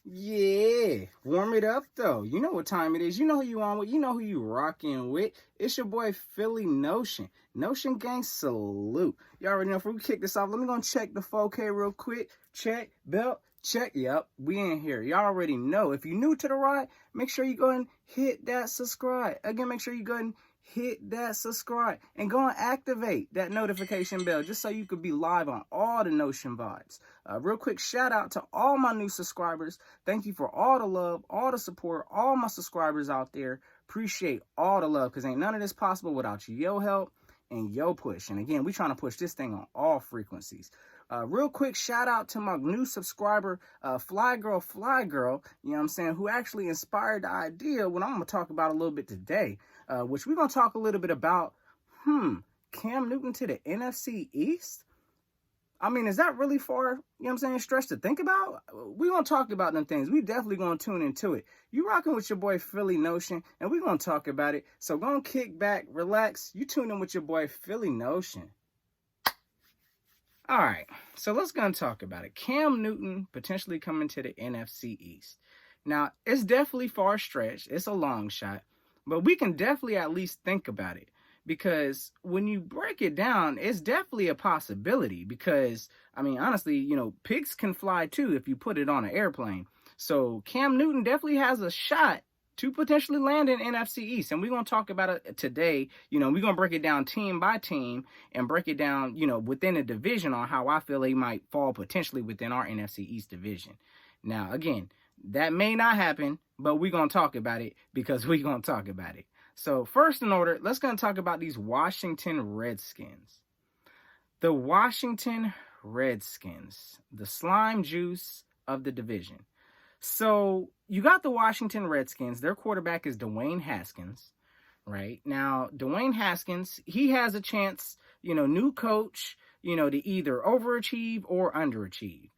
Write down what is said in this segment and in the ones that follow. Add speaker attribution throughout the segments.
Speaker 1: Yeah, warm it up though. You know what time it is. You know who you on with. You know who you rocking with. It's your boy Philly Notion. Notion gang salute. You already know. If we kick this off, let me go and check the 4K real quick. Check belt. Check. Yep, we in here. Y'all already know. If you're new to the ride, make sure you go and hit that subscribe. Again, make sure you go and hit that subscribe and go and activate that notification bell just so you could be live on all the Notion vibes. Real quick shout out to all my new subscribers. Thank you for all the love, all the support, all my subscribers out there. Appreciate all the love because ain't none of this possible without your help and your push. And again, we trying to push this thing on all frequencies. Real quick shout out to my new subscriber, Fly Girl, you know what I'm saying, who actually inspired the idea what I'm going to talk about a little bit today, which we're going to talk a little bit about, Cam Newton to the NFC East? I mean, is that really far, you know what I'm saying, stretch to think about? We're going to talk about them things. We definitely going to tune into it. You rocking with your boy Philly Notion, and we're going to talk about it. So go and kick back, relax. You tune in with your boy Philly Notion. All right, so let's go and talk about it. Cam Newton potentially coming to the NFC East. Now, it's definitely far stretched. It's a long shot, but we can definitely at least think about it. Because when you break it down, it's definitely a possibility. Because, I mean, honestly, you know, pigs can fly too if you put it on an airplane. So Cam Newton definitely has a shot to potentially land in NFC East. And we're going to talk about it today. You know, we're going to break it down team by team and break it down, you know, within a division on how I feel they might fall potentially within our NFC East division. Now, again, that may not happen, but we're going to talk about it because we're going to talk about it. So first in order, let's go and talk about these Washington Redskins. The Washington Redskins, the slime juice of the division. So you got the Washington Redskins. Their quarterback is Dwayne Haskins, right? Now, Dwayne Haskins, he has a chance, you know, new coach, you know, to either overachieve or underachieve.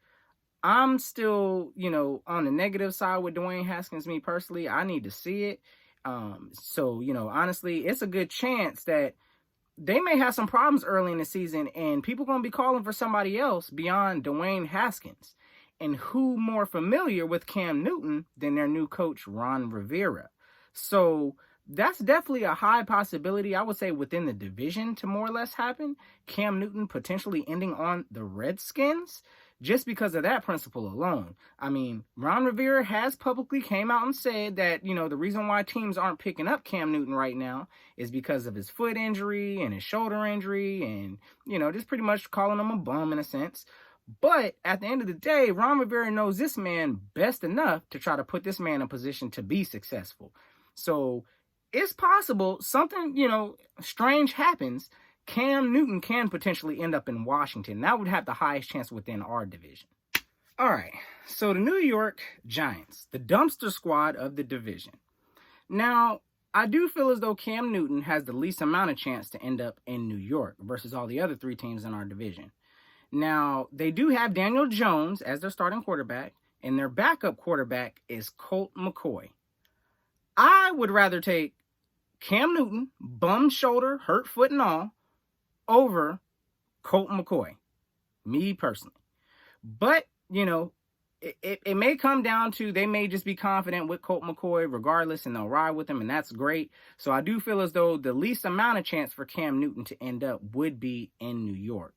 Speaker 1: I'm still, you know, on the negative side with Dwayne Haskins, me personally. I need to see it. So, you know, honestly, it's a good chance that they may have some problems early in the season and people going to be calling for somebody else beyond Dwayne Haskins. And who more familiar with Cam Newton than their new coach, Ron Rivera? So that's definitely a high possibility, I would say, within the division to more or less happen. Cam Newton potentially ending on the Redskins just because of that principle alone. I mean, Ron Rivera has publicly came out and said that, you know, the reason why teams aren't picking up Cam Newton right now is because of his foot injury and his shoulder injury and, you know, just pretty much calling him a bum in a sense. But at the end of the day, Ron Rivera knows this man best enough to try to put this man in a position to be successful. So it's possible something, you know, strange happens. Cam Newton can potentially end up in Washington. That would have the highest chance within our division. All right, so the New York Giants, the dumpster squad of the division. Now, I do feel as though Cam Newton has the least amount of chance to end up in New York versus all the other three teams in our division. Now, they do have Daniel Jones as their starting quarterback, and their backup quarterback is Colt McCoy. I would rather take Cam Newton, bum shoulder, hurt foot and all, over Colt McCoy, me personally. But, you know, it may come down to they may just be confident with Colt McCoy regardless, and they'll ride with him, and that's great. So I do feel as though the least amount of chance for Cam Newton to end up would be in New York.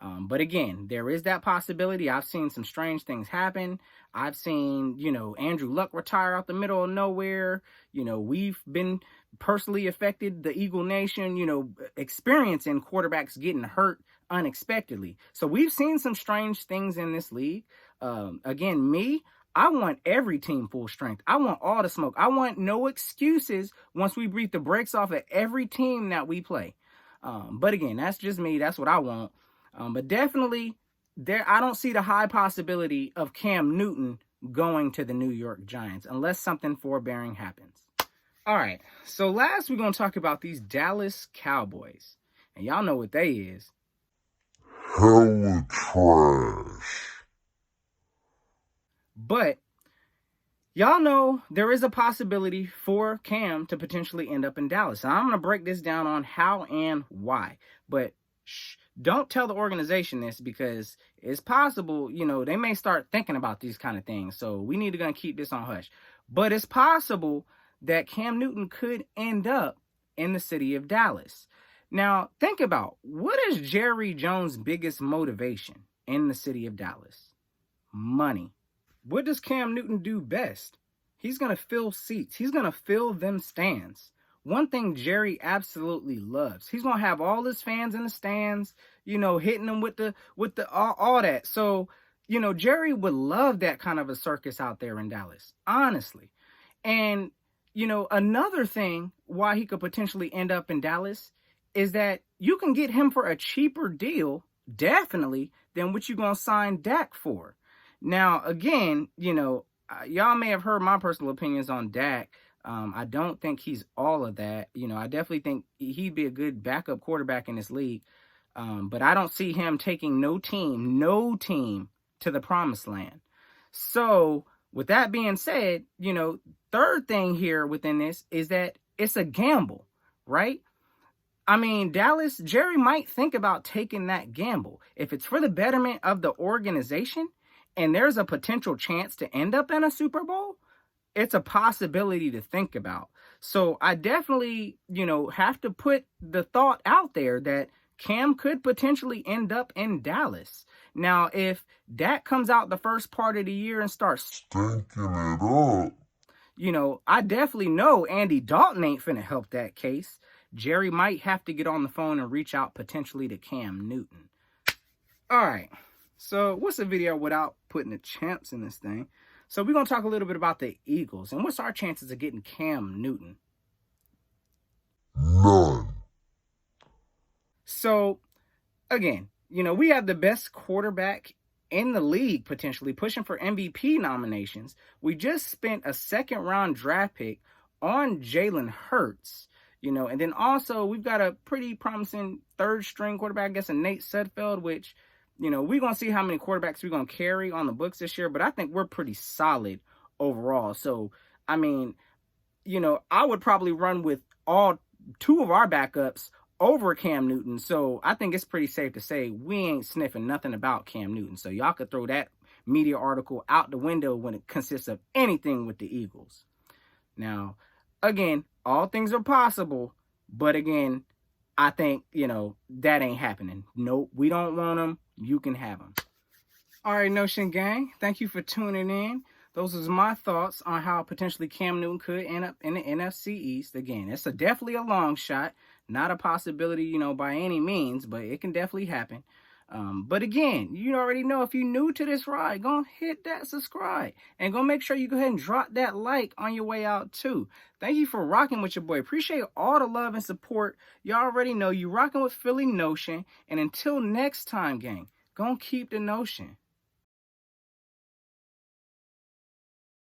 Speaker 1: But again, there is that possibility. I've seen some strange things happen. I've seen, you know, Andrew Luck retire out the middle of nowhere. You know, we've been personally affected, the Eagle Nation, you know, experiencing quarterbacks getting hurt unexpectedly. So we've seen some strange things in this league. Again, I want every team full strength. I want all the smoke. I want no excuses once we breathe the brakes off of every team that we play. But again, that's just me. That's what I want. But definitely, I don't see the high possibility of Cam Newton going to the New York Giants unless something forbearing happens. All right, so last we're going to talk about these Dallas Cowboys. And y'all know what they is.
Speaker 2: Hella trash.
Speaker 1: But y'all know there is a possibility for Cam to potentially end up in Dallas. And I'm going to break this down on how and why. But Don't tell the organization this because it's possible, they may start thinking about these kind of things. So we need to gonna keep this on hush. But it's possible that Cam Newton could end up in the city of Dallas. Now, think about, what is Jerry Jones' biggest motivation in the city of Dallas? Money. What does Cam Newton do best? He's going to fill seats. He's going to fill them stands. One thing Jerry absolutely loves. He's going to have all his fans in the stands, hitting them with the all that. So, Jerry would love that kind of a circus out there in Dallas, honestly. And, another thing why he could potentially end up in Dallas is that you can get him for a cheaper deal, definitely, than what you're going to sign Dak for. Now, again, y'all may have heard my personal opinions on Dak. I don't think he's all of that. I definitely think he'd be a good backup quarterback in this league. But I don't see him taking no team to the promised land. So with that being said, third thing here within this is that it's a gamble, right? I mean, Dallas, Jerry might think about taking that gamble. If it's for the betterment of the organization and there's a potential chance to end up in a Super Bowl, it's a possibility to think about. So I definitely, have to put the thought out there that Cam could potentially end up in Dallas. Now, if Dak comes out the first part of the year and starts
Speaker 2: stinking it up,
Speaker 1: I definitely know Andy Dalton ain't finna help that case. Jerry might have to get on the phone and reach out potentially to Cam Newton. All right, so what's a video without putting the champs in this thing? So we're going to talk a little bit about the Eagles. And what's our chances of getting Cam Newton?
Speaker 2: none.
Speaker 1: So, again, we have the best quarterback in the league, potentially pushing for MVP nominations. We just spent a second-round draft pick on Jalen Hurts. And then also we've got a pretty promising third-string quarterback, I guess, in Nate Sudfeld, which, we're going to see how many quarterbacks we're going to carry on the books this year, but I think we're pretty solid overall. So, I mean, I would probably run with all two of our backups over Cam Newton. So I think it's pretty safe to say we ain't sniffing nothing about Cam Newton. So y'all could throw that media article out the window when it consists of anything with the Eagles. Now, again, all things are possible, but again, I think, that ain't happening. Nope, we don't want them. You can have them. All right, Notion Gang, thank you for tuning in. Those are my thoughts on how potentially Cam Newton could end up in the NFC East. Again, it's definitely a long shot, not a possibility, by any means, but it can definitely happen. But again, you already know, if you're new to this ride, go hit that subscribe and go make sure you go ahead and drop that like on your way out too. Thank you for rocking with your boy. Appreciate all the love and support. You already know you rocking with Philly Notion. And until next time, gang, go keep the notion.